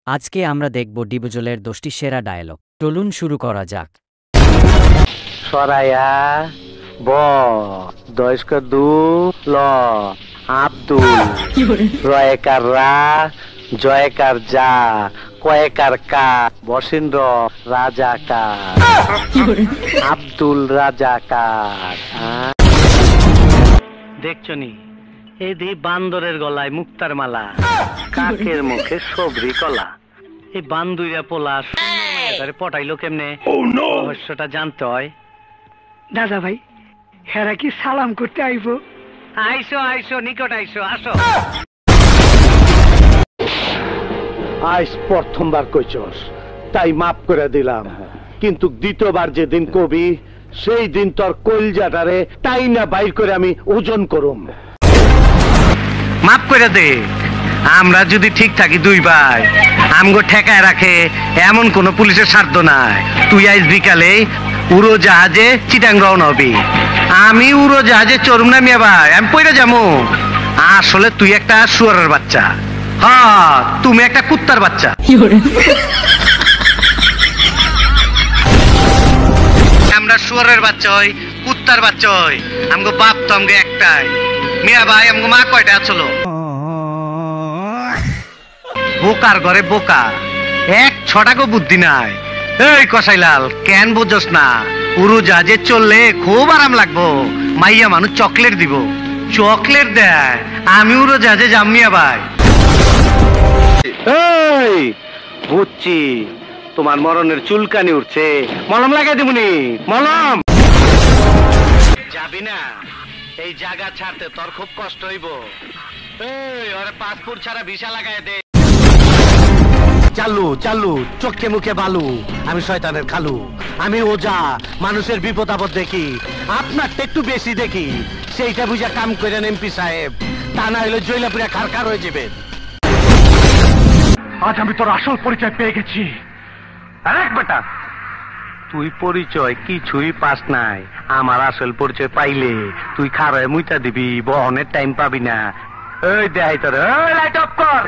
আজকে আমরা দেখব ডিবজলের 10টি সেরা ডায়লগ। চলুন শুরু করা যাক। সরাইয়া ব দয়স্ক দু ল আব্দুল রয়েকার রা জয়কার যা কয়েকার কা বসেন্দ্র রাজাকার আব্দুল রাজাকার। দেখছো নি এই বান্দরের গলায় মুক্তার মালা, কাকের মুখে সবরি কলা। এই বান্দুইরা পোলা পটাইলো কেমনে রহস্যটা জানতে হয়। দাদা ভাই হেরা কি সালাম করতে আইব? আইসো আইসো নিকট আইসো আসো। আজ প্রথমবার কইছস তাই মাফ করে দিলাম, কিন্তু দ্বিতীয়বার যেদিন কবি সেই দিন তোর কলজাটারে তাই না বাইর করে আমি ওজন করুম। মাফ করে দে, আমরা যদি ঠিক থাকি দুই ভাই আমগো ঠেকায় রাখে এমন কোন পুলিশের স্বার্থ নাই। তুই আজ বিকালে উড়োজাহাজে চিটাং রওনা হবি, আমি উড়োজাহাজে চড়ুম না মিয়া ভাই, আমি পইরা যাবো। আসলে তুই একটা শুয়ারের বাচ্চা, হ্যাঁ তুমি একটা কুত্তার বাচ্চা। আমরা শুয়ারের বাচ্চা হই, কুত্তার বাচ্চা হই, আমগো বাপ তো আমগো একটাই। মিয়া ভাই আমগো মা কয়টা আছলো? বোকার ঘরে বোকা, এক ছটাকো বুদ্ধি নাই। এই কসাইলাল কেন বুঝছস না? উড়োজাহাজে চললে খুব আরাম লাগবো, মাইয়া মানুষ চকলেট দিব। চকলেট দেয়, আমি উড়োজাহাজে যাম মিয়া ভাই। এই বুঝছি তোমার মরণের চুলকানি উঠছে, মলম লাগাই দিবনি। মলম যাবি না? এই জায়গা ছাড়তে তোর খুব কষ্ট হইব। এই ওরে পাসপোর্ট ছাড়া ভিসা লাগাই দে। চালু চালু চোখে মুখে বালু, আমি শয়তানের খালু, আমি ওজা, মানুষের বিপদ আপদ দেখি, আপনারটা একটু বেশি দেখি। সেইটা বুঝা কাম করেন এমপি সাহেব, তা না হইলে জৈলাপুরা খারখার হয়ে যাবে। আজ আমি তোর আসল পরিচয় পেয়ে গেছি। বেটা তুই পরিচয় কিছুই পাস নাই, আমার আসল পরিচয় পাইলে তুই খারায় মুইতা দিবি, বহনের টাইম পাবি না। এই দেখাই তোর লাইট অফ কর।